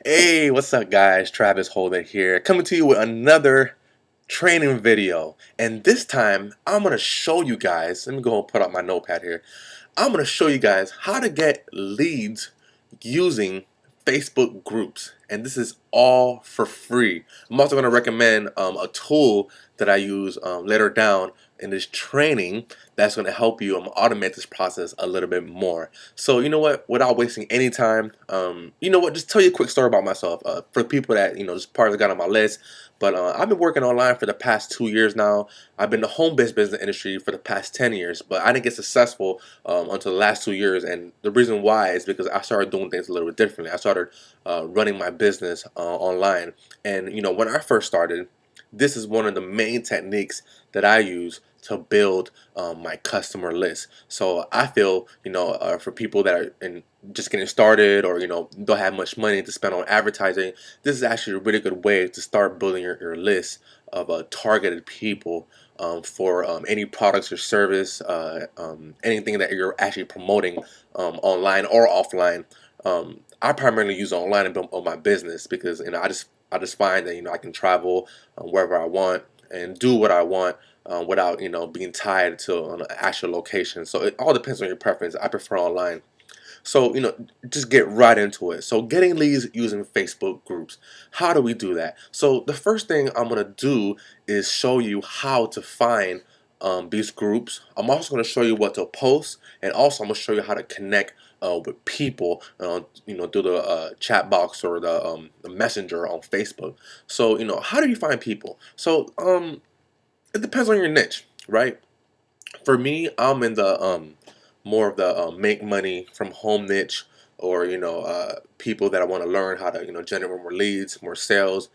Hey, what's up, guys? Travis Holden here, coming to you with another training video. And this time, I'm going to show you guys, let me go and put out my notepad here. I'm going to show you guys how to get leads using Facebook groups. And this is all for free. I'm also going to recommend a tool that I use later down in this training that's going to help you automate this process a little bit more. So you know what, without wasting any time, you know what, just tell you a quick story about myself for people that just part of the got on my list. But I've been working online for the past 2 years now. I've been in the home-based business industry for the past 10 years, but I didn't get successful until the last 2 years. And the reason why is because I started doing things a little bit differently. I started running my business online. And when I first started, this is one of the main techniques that I use to build my customer list. So I feel, for people that are just getting started, or don't have much money to spend on advertising, this is actually a really good way to start building your list of targeted people for any products or service, anything that you're actually promoting online or offline. I primarily use online and build on my business because I just find that I can travel wherever I want and do what I want without being tied to an actual location. So it all depends on your preference. I prefer online. So just get right into it. So getting leads using Facebook groups. How do we do that? So the first thing I'm gonna do is show you how to find these groups. I'm also going to show you what to post, and also I'm going to show you how to connect with people, through the chat box or the messenger on Facebook. So how do you find people? So it depends on your niche, right? For me, I'm in the more of the make money from home niche, or people that I want to learn how to generate more leads, more sales.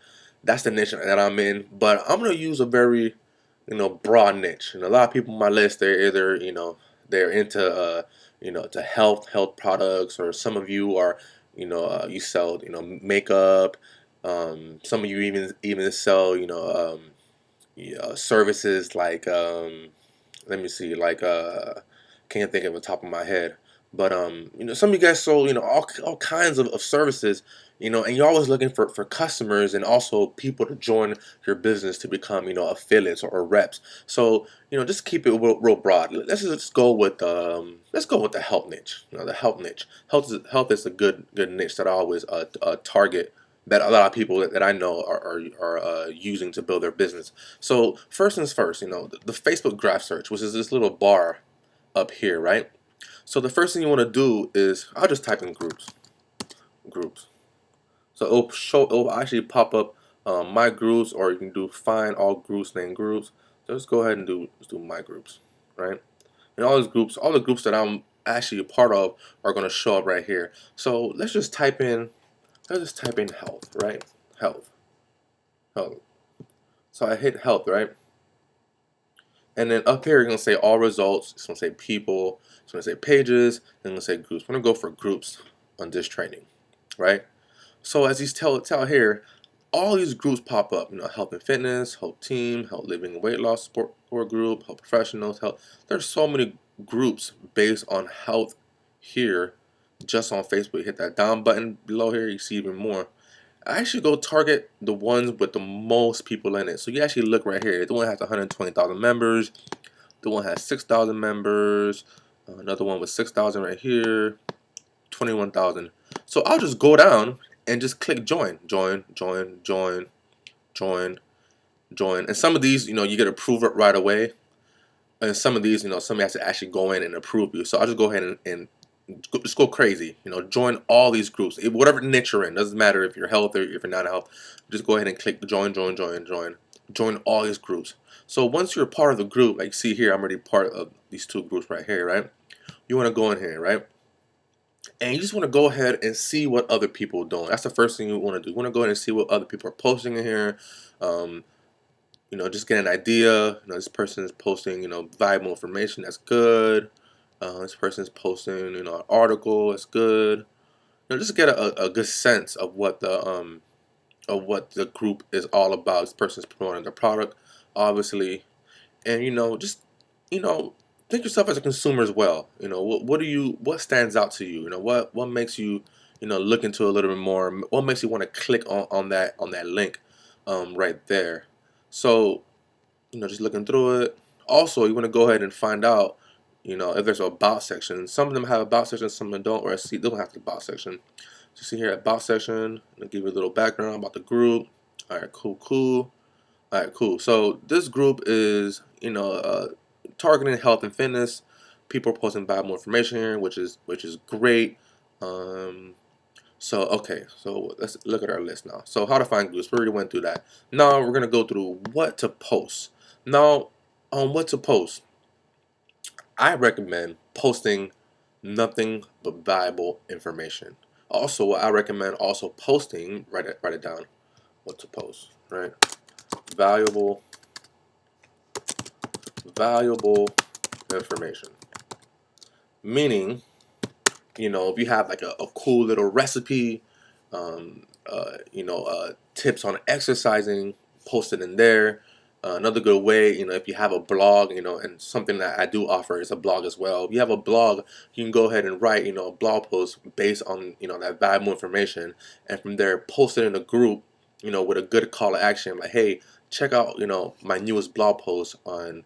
That's the niche that I'm in. But I'm gonna use a very broad niche. A lot of people on my list, they're either they're into to health products, or some of you are you sell makeup. Some of you even sell services like let me see, like can't think of the top of my head, but some of you guys sold all kinds of services, and you're always looking for customers and also people to join your business to become affiliates or reps. So just keep it real broad. Let's go with the health niche. The health niche. Health is a good niche that I always target, that a lot of people that I know are using to build their business. So first things first, the Facebook graph search, which is this little bar up here, right? So the first thing you want to do is, I'll just type in groups. So it'll actually pop up my groups, or you can do find all groups named groups. So let's go ahead and do my groups, right? And all the groups that I'm actually a part of are going to show up right here. So let's just type in health, right? Health, health. So I hit health, right? And then up here, you're going to say all results. It's going to say people. It's going to say pages. And going to say groups. We're going to go for groups on this training, right? So as you tell here, all these groups pop up. Health and fitness, health team, health living and weight loss support group, health professionals, health. There's so many groups based on health here, just on Facebook. Hit that down button below here. You see even more. I actually go target the ones with the most people in it. So you actually look right here. The one has 120,000 members. The one has 6,000 members. Another one with 6,000 right here. 21,000. So I'll just go down and just click join. Join. And some of these, you get approved right away. And some of these, somebody has to actually go in and approve you. So I'll just go ahead and just go crazy. Join all these groups, whatever niche you're in. Doesn't matter if you're health or if you're not health. Just go ahead and click join. Join all these groups. So once you're part of the group, like you see here, I'm already part of these two groups right here, right? You want to go in here, right? And you just want to go ahead and see what other people are doing. That's the first thing you want to do. You want to go ahead and see what other people are posting in here. Um, just get an idea. This person is posting, valuable information. That's good. This person is posting, an article. That's good. Just get a good sense of what the group is all about. This person's promoting their product, obviously, and just you know, think yourself as a consumer as well. What stands out to you? What makes you look into a little bit more, what makes you want to click on that link right there. So just looking through it. Also, you want to go ahead and find out, if there's a about section. Some of them have about section, some of them don't, or see, they don't have the about section. So see here, about section, I'll give you a little background about the group. All right, cool. All right, cool. So this group is, targeting health and fitness. People are posting valuable information here, which is great. Um, so okay, so let's look at our list now. So how to find groups, we already went through that. Now we're gonna go through what to post. Now, on what to post, I recommend posting nothing but valuable information. Also, I recommend also posting, write it down, what to post, right? Valuable information. Meaning, if you have like a cool little recipe, tips on exercising, post it in there. Another good way, if you have a blog, and something that I do offer is a blog as well. If you have a blog, you can go ahead and write, a blog post based on, that valuable information, and from there, post it in a group, with a good call to action, like, hey, check out, my newest blog post on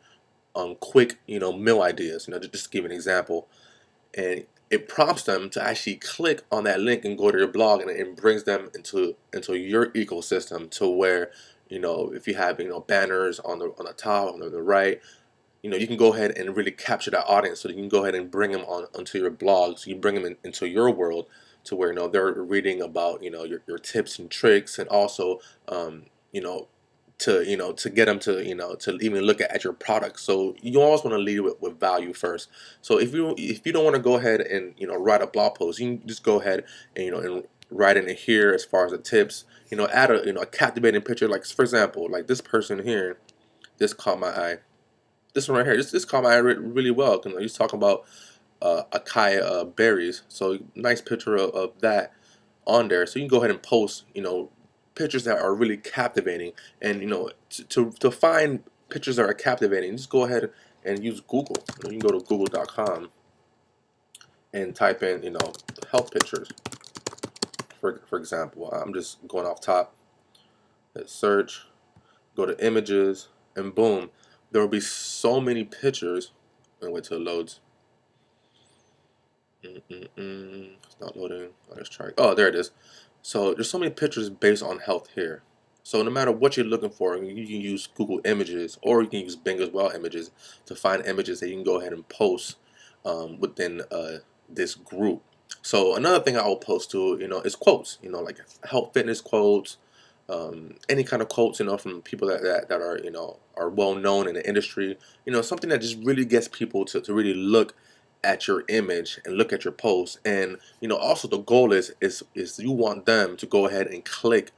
quick, meal ideas. Just to give an example, and it prompts them to actually click on that link and go to your blog, and it brings them into your ecosystem to where, if you have, banners on the top, on the right, you can go ahead and really capture that audience, so you can go ahead and bring them onto your blog, so you bring them into your world, to where they're reading about your tips and tricks, and also you know to get them to even look at your product. So you always want to lead with value first. So if you don't want to go ahead and write a blog post, you can just go ahead and and write in here as far as the tips. Add a captivating picture, like for example, like this person here, this caught my eye. This one right here, this caught my eye really well. He's talking about acai berries. So nice picture of that on there. So you can go ahead and post, pictures that are really captivating. And to find pictures that are captivating, just go ahead and use Google. You can go to google.com and type in, health pictures. For example, I'm just going off top. Hit search, go to images, and boom, there will be so many pictures. And wait till it loads. It's not loading. Let's try. Oh, there it is. So there's so many pictures based on health here. So no matter what you're looking for, you can use Google Images, or you can use Bing as well images, to find images that you can go ahead and post within this group. So another thing I will post to, is quotes. Like health fitness quotes, any kind of quotes, from people that are are well known in the industry. Something that just really gets people to really look at your image and look at your post. And also the goal is you want them to go ahead and click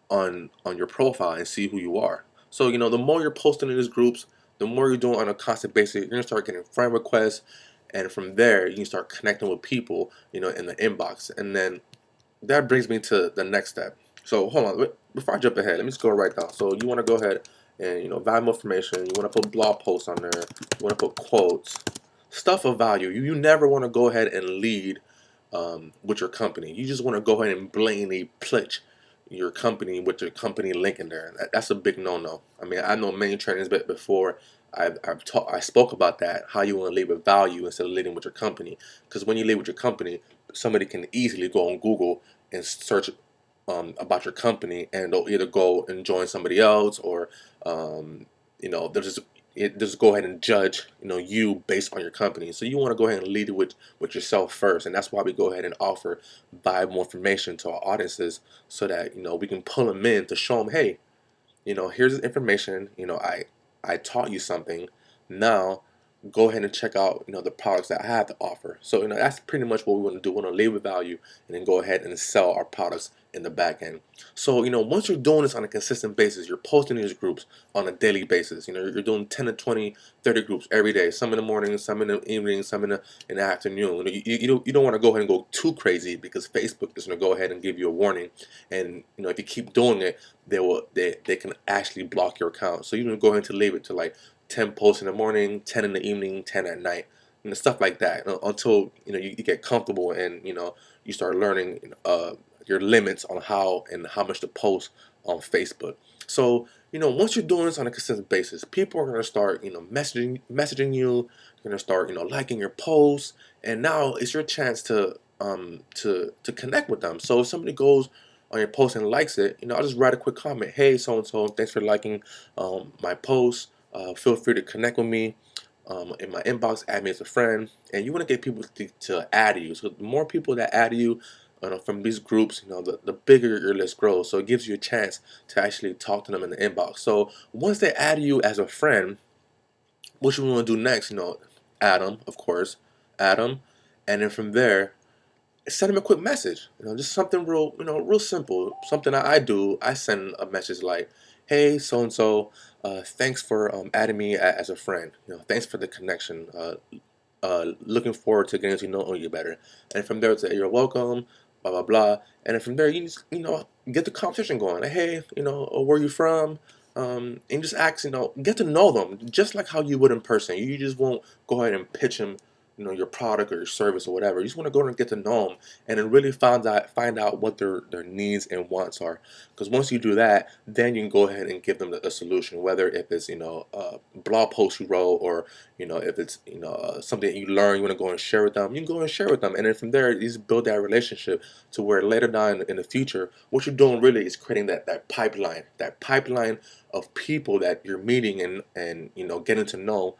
on your profile and see who you are. So the more you're posting in these groups, the more you're doing on a constant basis, you're gonna start getting friend requests, and from there you can start connecting with people in the inbox. And then that brings me to the next step. So hold on, before I jump ahead, let me just go right down. So you want to go ahead and valuable information. You want to put blog posts on there. You want to put quotes, stuff of value. You never want to go ahead and lead with your company. You just want to go ahead and blatantly pitch your company with your company link in there. That's a big no-no. I mean, I know many trainings, but before I spoke about that, how you want to lead with value instead of leading with your company. Because when you lead with your company, somebody can easily go on Google and search about your company, and they'll either go and join somebody else, or they'll just go ahead and judge you based on your company. So you want to go ahead and lead it with yourself first, and that's why we go ahead and offer valuable information to our audiences, so that we can pull them in to show them, hey, here's the information. I taught you something. Now go ahead and check out the products that I have to offer. So that's pretty much what we want to do. We want to lead with value, and then go ahead and sell our products in the back end. So once you're doing this on a consistent basis, you're posting these groups on a daily basis. You're doing 10 to 20, 30 groups every day, some in the morning, some in the evening, some in the afternoon. You don't want to go ahead and go too crazy, because Facebook is going to go ahead and give you a warning. And if you keep doing it, they can actually block your account. So you can go ahead and leave it to like 10 posts in the morning, 10 in the evening, 10 at night. stuff like that, until you get comfortable, and you start learning your limits on how and how much to post on Facebook. So once you're doing this on a consistent basis, people are going to start messaging you. They're going to start liking your posts, and now it's your chance to connect with them. So if somebody goes on your post and likes it, I'll just write a quick comment. Hey, so and so, thanks for liking my post. Feel free to connect with me in my inbox. Add me as a friend, and you want to get people to add you. So the more people that add you from these groups, the bigger your list grows. So it gives you a chance to actually talk to them in the inbox. So once they add you as a friend, what you want to do next? Add them, of course, add them, and then from there, send them a quick message. Just something real, real simple. Something that I do. I send a message like, "Hey, so and so, thanks for adding me as a friend. Thanks for the connection. Looking forward to getting to know you better." And from there, it's like, "You're welcome." Blah blah blah. And then from there, you just get the conversation going. Like, hey, where you from? And just ask, get to know them just like how you would in person. You just won't go ahead and pitch them your product or your service or whatever. You just want to go and get to know them, and then really find out what their needs and wants are. Because once you do that, then you can go ahead and give them a solution. Whether if it's a blog post you wrote, or if it's something that you learn, you want to go and share with them. You can go and share with them, and then from there, you just build that relationship to where later down in the future, what you're doing really is creating that pipeline of people that you're meeting and getting to know,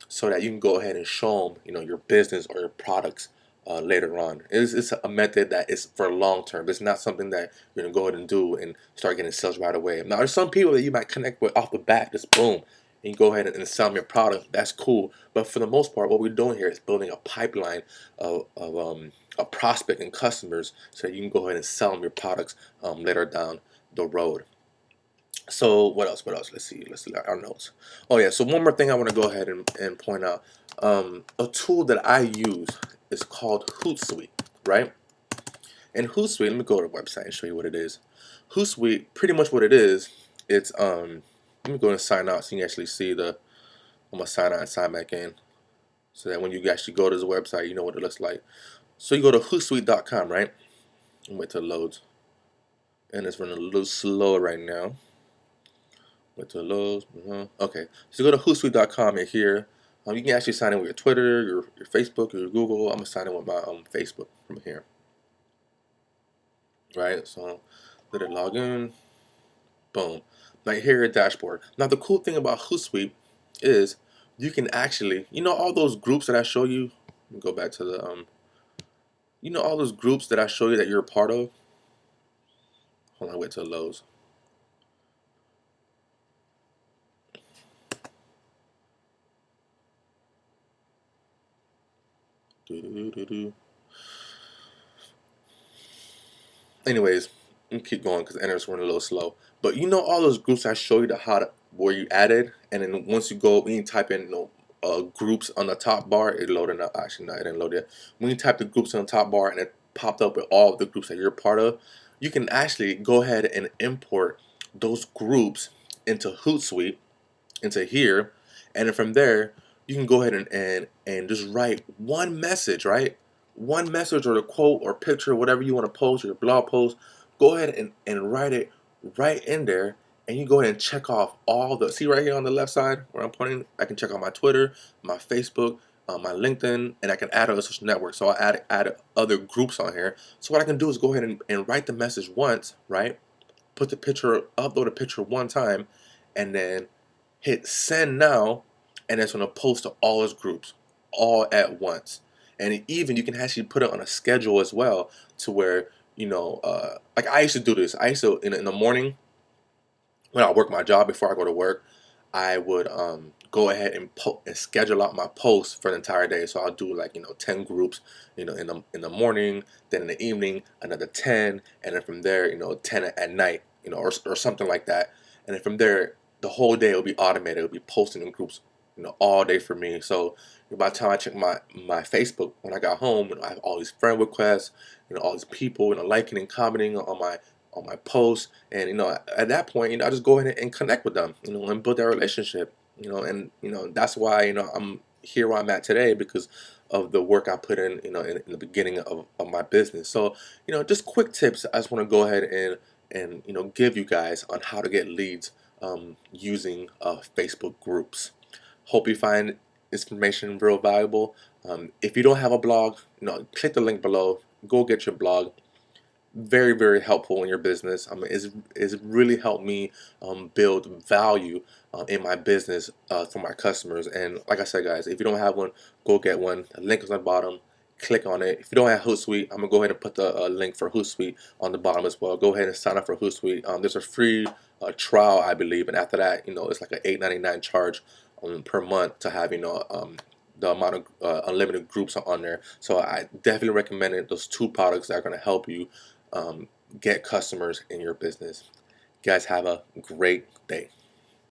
so that you can go ahead and show them, your business or your products later on. It's a method that is for long term. It's not something that you're gonna go ahead and do and start getting sales right away. Now, there's some people that you might connect with off the bat, just boom, and you go ahead and sell them your product. That's cool. But for the most part, what we're doing here is building a pipeline of a prospect and customers, so that you can go ahead and sell them your products later down the road. So what else? What else? Let's see. Let's see our notes. Oh yeah. So one more thing I want to go ahead and point out. A tool that I use is called Hootsuite, right? And Hootsuite, let me go to the website and show you what it is. Hootsuite, pretty much what it is, it's let me go and sign out so you can actually see I'm gonna sign out and sign back in, so that when you actually go to the website, you know what it looks like. So you go to Hootsuite.com, right? And wait till it loads. And it's running a little slow right now. Went to Lowe's. Okay, so go to Hootsuite.com, and here you can actually sign in with your Twitter, your Facebook, your Google. I'm gonna sign in with my Facebook from here. Right, so let it log in. Boom. Now here your dashboard. Now the cool thing about Hootsuite is you can actually, all those groups that I show you. Let me go back to the all those groups that I show you that you're a part of. Hold on, wait till it loads. Anyways, let me keep going because the internet's running a little slow. But all those groups I show you where you added, and then once you go, when you type in groups on the top bar, it loaded up. Actually, no, it didn't load yet. When you type the groups on the top bar and it popped up with all of the groups that you're a part of, you can actually go ahead and import those groups into Hootsuite, into here, and then from there you can go ahead and just write one message, right? One message or a quote or picture, whatever you want to post, or your blog post. Go ahead and write it right in there, and you go ahead and check off all the, see right here on the left side where I'm pointing, I can check out my Twitter, my Facebook, my LinkedIn, and I can add other social networks. So I add other groups on here. So what I can do is go ahead and write the message once, right? Put the picture, upload a picture one time, and then hit send now, and it's going to post to all his groups all at once. And even you can actually put it on a schedule as well, to where like I used to do this. I used to in the morning when I work my job, before I go to work, I would go ahead and schedule out my posts for the entire day. So I'll do like 10 groups, in the morning, then in the evening another 10, and then from there 10 at night, or something like that. And then from there the whole day will be automated. It'll be posting in groups, all day for me. So by the time I check my Facebook when I got home, I have all these friend requests, all these people, liking and commenting on my posts, and at that point, I just go ahead and connect with them, and build that relationship, and that's why I'm here where I'm at today because of the work I put in, in the beginning of my business. So, just quick tips I just want to go ahead and give you guys on how to get leads using Facebook groups. Hope you find this information real valuable. If you don't have a blog, click the link below. Go get your blog. Very, very helpful in your business. It's really helped me build value in my business for my customers. And like I said, guys, if you don't have one, go get one. The link is on the bottom. Click on it. If you don't have Hootsuite, I'm gonna go ahead and put the link for Hootsuite on the bottom as well. Go ahead and sign up for Hootsuite. There's a free trial, I believe, and after that, it's like an $8.99 charge per month to have the amount of unlimited groups on there. So I definitely recommend it. Those two products that are going to help you get customers in your business. You guys have a great day.